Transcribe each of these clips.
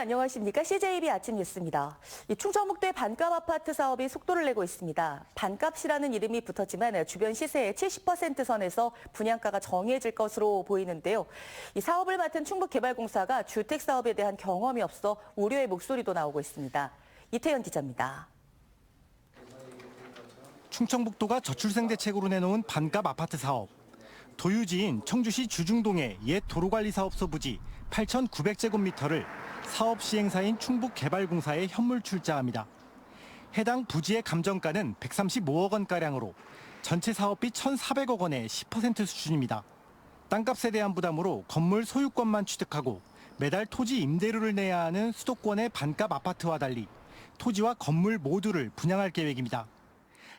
안녕하십니까? CJB 아침 뉴스입니다. 충청북도의 반값 아파트 사업이 속도를 내고 있습니다. 반값이라는 이름이 붙었지만 주변 시세의 70% 선에서 분양가가 정해질 것으로 보이는데요. 이 사업을 맡은 충북개발공사가 주택 사업에 대한 경험이 없어 우려의 목소리도 나오고 있습니다. 이태현 기자입니다. 충청북도가 저출생 대책으로 내놓은 반값 아파트 사업. 도유지인 청주시 주중동의 옛 도로관리사업소 부지 8,900제곱미터를 사업 시행사인 충북개발공사에 현물 출자합니다. 해당 부지의 감정가는 135억 원가량으로 전체 사업비 1,400억 원의 10% 수준입니다. 땅값에 대한 부담으로 건물 소유권만 취득하고 매달 토지 임대료를 내야 하는 수도권의 반값 아파트와 달리 토지와 건물 모두를 분양할 계획입니다.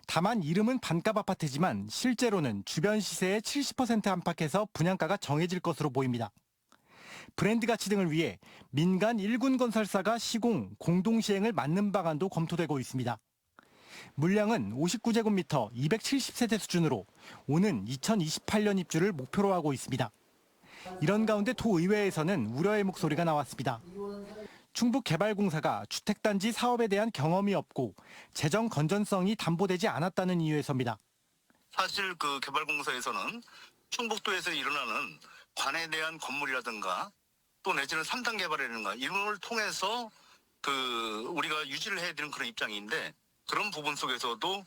다만 이름은 반값 아파트지만 실제로는 주변 시세의 70% 안팎에서 분양가가 정해질 것으로 보입니다. 브랜드 가치 등을 위해 민간 1군 건설사가 시공, 공동 시행을 맡는 방안도 검토되고 있습니다. 물량은 59제곱미터 270세대 수준으로 오는 2028년 입주를 목표로 하고 있습니다. 이런 가운데 도의회에서는 우려의 목소리가 나왔습니다. 충북개발공사가 주택단지 사업에 대한 경험이 없고 재정 건전성이 담보되지 않았다는 이유에서입니다. 사실 그 개발공사에서는 충북도에서 일어나는 관에 대한 건물이라든가 또 내지는 3단 개발이라든가 이런 걸 통해서 우리가 유지를 해야 되는 그런 입장인데 그런 부분 속에서도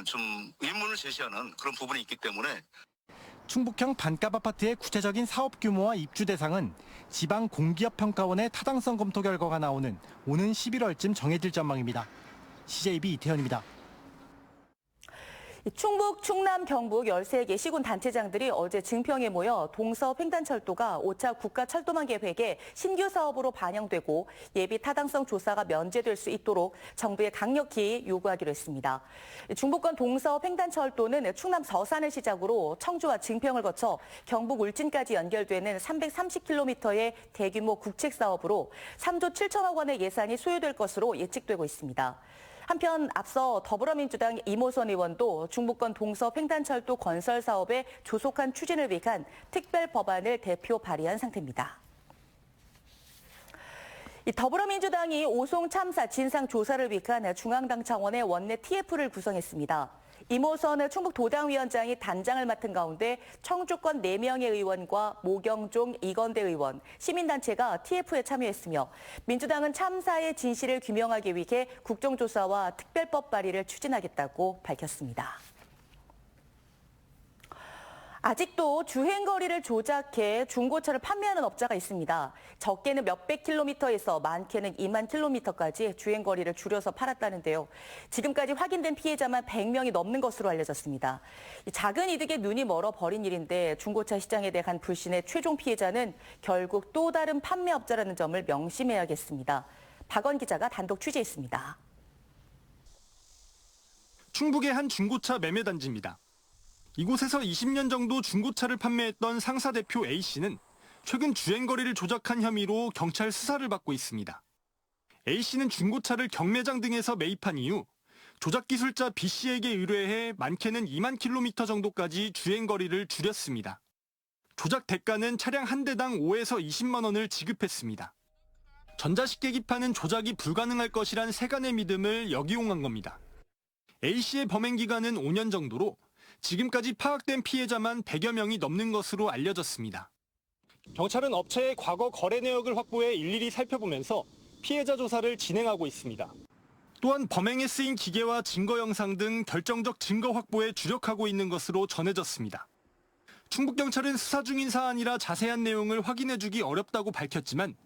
좀 의문을 제시하는 그런 부분이 있기 때문에 충북형 반값 아파트의 구체적인 사업 규모와 입주 대상은 지방공기업평가원의 타당성 검토 결과가 나오는 오는 11월쯤 정해질 전망입니다. CJB 이태현입니다. 충북, 충남, 경북 13개 시군 단체장들이 어제 증평에 모여 동서 횡단철도가 5차 국가철도망 계획에 신규 사업으로 반영되고 예비 타당성 조사가 면제될 수 있도록 정부에 강력히 요구하기로 했습니다. 중부권 동서 횡단철도는 충남 서산을 시작으로 청주와 증평을 거쳐 경북 울진까지 연결되는 330km의 대규모 국책 사업으로 3조 7천억 원의 예산이 소요될 것으로 예측되고 있습니다. 한편 앞서 더불어민주당 이모선 의원도 중부권 동서 횡단철도 건설 사업의 조속한 추진을 위한 특별 법안을 대표 발의한 상태입니다. 더불어민주당이 오송 참사 진상 조사를 위한 중앙당 차원의 원내 TF를 구성했습니다. 이모선 충북도당위원장이 단장을 맡은 가운데 청주권 4명의 의원과 모경종, 이건대 의원, 시민단체가 TF에 참여했으며 민주당은 참사의 진실을 규명하기 위해 국정조사와 특별법 발의를 추진하겠다고 밝혔습니다. 아직도 주행거리를 조작해 중고차를 판매하는 업자가 있습니다. 적게는 몇백 킬로미터에서 많게는 2만 킬로미터까지 주행거리를 줄여서 팔았다는데요. 지금까지 확인된 피해자만 100명이 넘는 것으로 알려졌습니다. 작은 이득에 눈이 멀어 버린 일인데 중고차 시장에 대한 불신의 최종 피해자는 결국 또 다른 판매업자라는 점을 명심해야겠습니다. 박원 기자가 단독 취재했습니다. 충북의 한 중고차 매매 단지입니다. 이곳에서 20년 정도 중고차를 판매했던 상사 대표 A씨는 최근 주행거리를 조작한 혐의로 경찰 수사를 받고 있습니다. A씨는 중고차를 경매장 등에서 매입한 이후 조작 기술자 B씨에게 의뢰해 많게는 2만 킬로미터 정도까지 주행거리를 줄였습니다. 조작 대가는 차량 한 대당 5에서 20만 원을 지급했습니다. 전자식 계기판은 조작이 불가능할 것이란 세간의 믿음을 역이용한 겁니다. A씨의 범행 기간은 5년 정도로 지금까지 파악된 피해자만 100여 명이 넘는 것으로 알려졌습니다. 경찰은 업체의 과거 거래 내역을 확보해 일일이 살펴보면서 피해자 조사를 진행하고 있습니다. 또한 범행에 쓰인 기계와 증거 영상 등 결정적 증거 확보에 주력하고 있는 것으로 전해졌습니다. 충북경찰은 수사 중인 사안이라 자세한 내용을 확인해주기 어렵다고 밝혔지만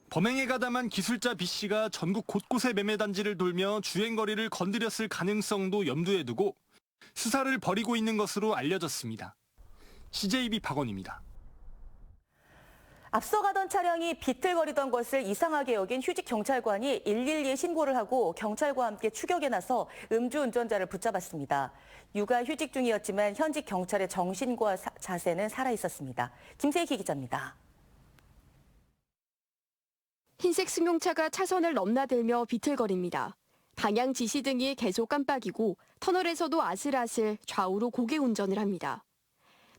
범행에 가담한 기술자 B씨가 전국 곳곳의 매매단지를 돌며 주행거리를 건드렸을 가능성도 염두에 두고 수사를 벌이고 있는 것으로 알려졌습니다. CJB 박원입니다. 앞서가던 차량이 비틀거리던 것을 이상하게 여긴 휴직 경찰관이 112에 신고를 하고 경찰과 함께 추격에 나서 음주운전자를 붙잡았습니다. 육아휴직 중이었지만 현직 경찰의 정신과 자세는 살아있었습니다. 김세희 기자입니다. 흰색 승용차가 차선을 넘나들며 비틀거립니다. 방향 지시 등이 계속 깜빡이고 터널에서도 아슬아슬 좌우로 고개 운전을 합니다.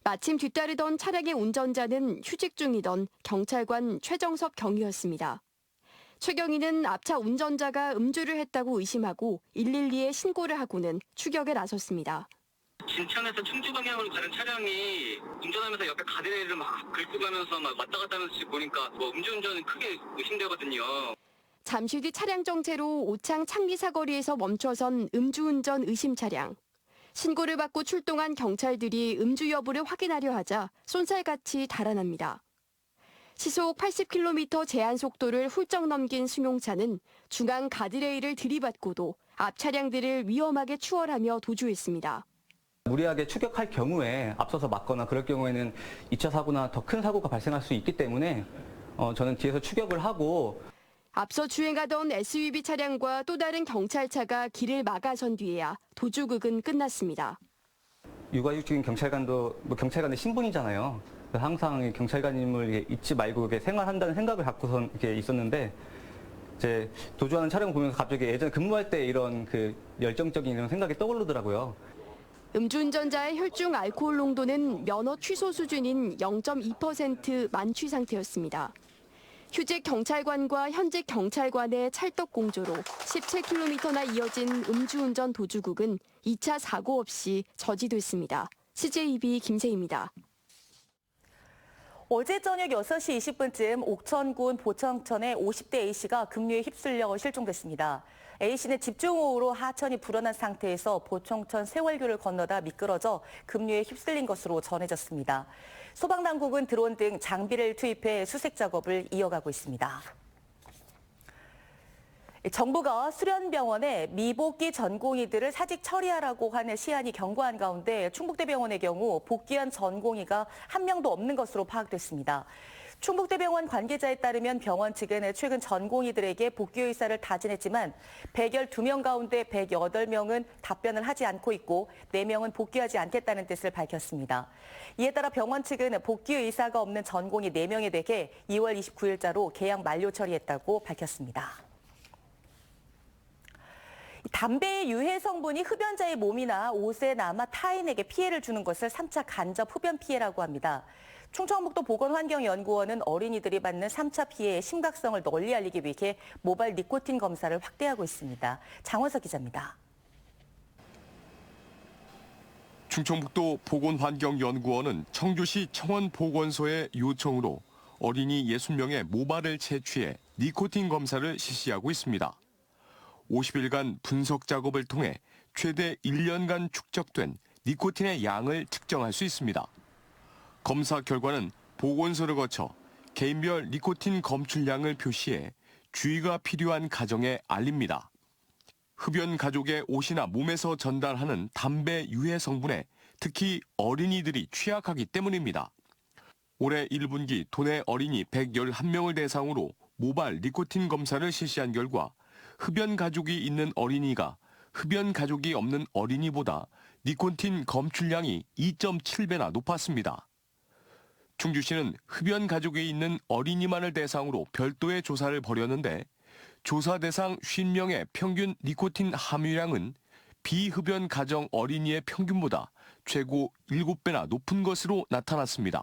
마침 뒤따르던 차량의 운전자는 휴직 중이던 경찰관 최정섭 경위였습니다. 최경희는 앞차 운전자가 음주를 했다고 의심하고 112에 신고를 하고는 추격에 나섰습니다. 진천에서 충주 방향으로 가는 차량이 운전하면서 옆에 가드레일을 막 긁고 가면서 막 왔다 갔다 하면서 보니까 음주운전은 크게 의심되거든요. 잠시 뒤 차량 정체로 오창 창리 사거리에서 멈춰선 음주운전 의심 차량. 신고를 받고 출동한 경찰들이 음주 여부를 확인하려 하자 쏜살같이 달아납니다. 시속 80km 제한 속도를 훌쩍 넘긴 승용차는 중앙 가드레일을 들이받고도 앞 차량들을 위험하게 추월하며 도주했습니다. 무리하게 추격할 경우에 앞서서 막거나 그럴 경우에는 2차 사고나 더 큰 사고가 발생할 수 있기 때문에 저는 뒤에서 추격을 하고 앞서 주행하던 SUV 차량과 또 다른 경찰차가 길을 막아선 뒤에야 도주극은 끝났습니다. 육아휴직인 경찰관도 경찰관의 신분이잖아요. 항상 경찰관임을 잊지 말고 생활한다는 생각을 갖고선 있었는데 이제 도주하는 차량을 보면서 갑자기 예전에 근무할 때 이런 열정적인 이런 생각이 떠오르더라고요. 음주운전자의 혈중 알코올 농도는 면허 취소 수준인 0.2% 만취 상태였습니다. 휴직 경찰관과 현직 경찰관의 찰떡 공조로 17km나 이어진 음주운전 도주국은 2차 사고 없이 저지됐습니다. CJB 김세희입니다. 어제 저녁 6시 20분쯤 옥천군 보청천의 50대 A씨가 급류에 휩쓸려 실종됐습니다. A씨는 집중호우로 하천이 불어난 상태에서 보청천 세월교를 건너다 미끄러져 급류에 휩쓸린 것으로 전해졌습니다. 소방당국은 드론 등 장비를 투입해 수색 작업을 이어가고 있습니다. 정부가 수련병원에 미복귀 전공의들을 사직 처리하라고 하는 시한이 경고한 가운데 충북대병원의 경우 복귀한 전공의가 한 명도 없는 것으로 파악됐습니다. 충북대병원 관계자에 따르면 병원 측은 최근 전공의들에게 복귀 의사를 다진했지만 112명 가운데 108명은 답변을 하지 않고 있고 4명은 복귀하지 않겠다는 뜻을 밝혔습니다. 이에 따라 병원 측은 복귀 의사가 없는 전공의 4명에 대해 2월 29일자로 계약 만료 처리했다고 밝혔습니다. 담배의 유해 성분이 흡연자의 몸이나 옷에 남아 타인에게 피해를 주는 것을 3차 간접 흡연 피해라고 합니다. 충청북도 보건환경연구원은 어린이들이 받는 3차 피해의 심각성을 널리 알리기 위해 모바일 니코틴 검사를 확대하고 있습니다. 장원석 기자입니다. 충청북도 보건환경연구원은 청주시 청원보건소의 요청으로 어린이 60명의 모발을 채취해 니코틴 검사를 실시하고 있습니다. 50일간 분석 작업을 통해 최대 1년간 축적된 니코틴의 양을 측정할 수 있습니다. 검사 결과는 보건소를 거쳐 개인별 니코틴 검출량을 표시해 주의가 필요한 가정에 알립니다. 흡연 가족의 옷이나 몸에서 전달하는 담배 유해 성분에 특히 어린이들이 취약하기 때문입니다. 올해 1분기 도내 어린이 111명을 대상으로 모발 니코틴 검사를 실시한 결과 흡연 가족이 있는 어린이가 흡연 가족이 없는 어린이보다 니코틴 검출량이 2.7배나 높았습니다. 충주시는 흡연 가족이 있는 어린이만을 대상으로 별도의 조사를 벌였는데 조사 대상 50명의 평균 니코틴 함유량은 비흡연 가정 어린이의 평균보다 최고 7배나 높은 것으로 나타났습니다.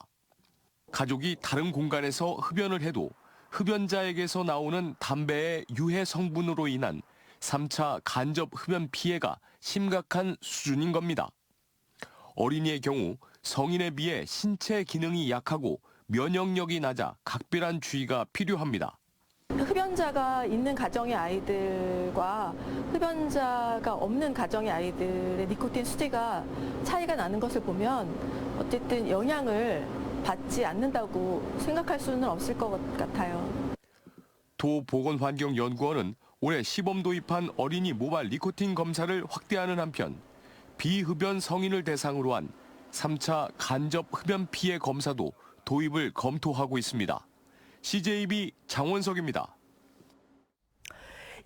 가족이 다른 공간에서 흡연을 해도 흡연자에게서 나오는 담배의 유해 성분으로 인한 3차 간접 흡연 피해가 심각한 수준인 겁니다. 어린이의 경우 성인에 비해 신체 기능이 약하고 면역력이 낮아 각별한 주의가 필요합니다. 흡연자가 있는 가정의 아이들과 흡연자가 없는 가정의 아이들의 니코틴 수치가 차이가 나는 것을 보면 어쨌든 영향을 받지 않는다고 생각할 수는 없을 것 같아요. 도보건환경연구원은 올해 시범 도입한 어린이 모발 니코틴 검사를 확대하는 한편 비흡연 성인을 대상으로 한 3차 간접 흡연 피해 검사도 도입을 검토하고 있습니다. CJB 장원석입니다.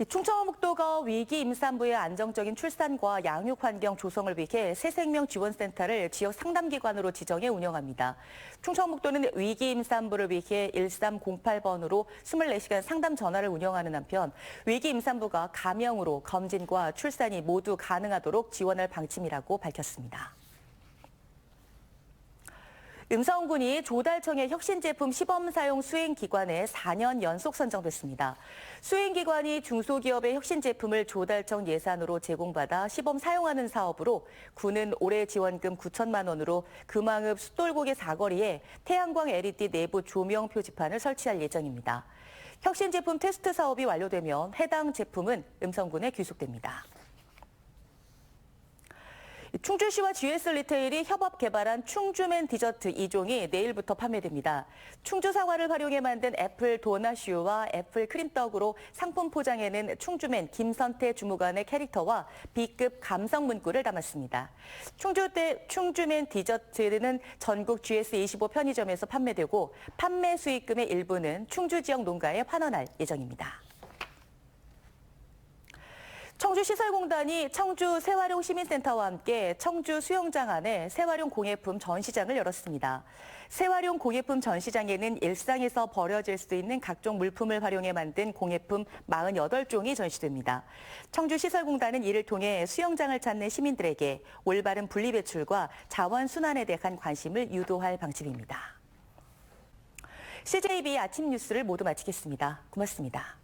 충청북도가 위기 임산부의 안정적인 출산과 양육 환경 조성을 위해 새생명 지원센터를 지역 상담기관으로 지정해 운영합니다. 충청북도는 위기 임산부를 위해 1308번으로 24시간 상담 전화를 운영하는 한편 위기 임산부가 가명으로 검진과 출산이 모두 가능하도록 지원할 방침이라고 밝혔습니다. 음성군이 조달청의 혁신제품 시범사용 수행기관에 4년 연속 선정됐습니다. 수행기관이 중소기업의 혁신제품을 조달청 예산으로 제공받아 시범 사용하는 사업으로 군은 올해 지원금 9천만 원으로 금왕읍 숫돌고개 사거리에 태양광 LED 내부 조명 표지판을 설치할 예정입니다. 혁신제품 테스트 사업이 완료되면 해당 제품은 음성군에 귀속됩니다. 충주시와 GS 리테일이 협업 개발한 충주맨 디저트 2종이 내일부터 판매됩니다. 충주 사과를 활용해 만든 애플 도나슈와 애플 크림떡으로 상품 포장에는 충주맨 김선태 주무관의 캐릭터와 B급 감성 문구를 담았습니다. 충주맨 디저트는 전국 GS25 편의점에서 판매되고 판매 수익금의 일부는 충주 지역 농가에 환원할 예정입니다. 청주시설공단이 청주 새활용 시민센터와 함께 청주 수영장 안에 새활용 공예품 전시장을 열었습니다. 새활용 공예품 전시장에는 일상에서 버려질 수 있는 각종 물품을 활용해 만든 공예품 48종이 전시됩니다. 청주시설공단은 이를 통해 수영장을 찾는 시민들에게 올바른 분리배출과 자원순환에 대한 관심을 유도할 방침입니다. CJB 아침 뉴스를 모두 마치겠습니다. 고맙습니다.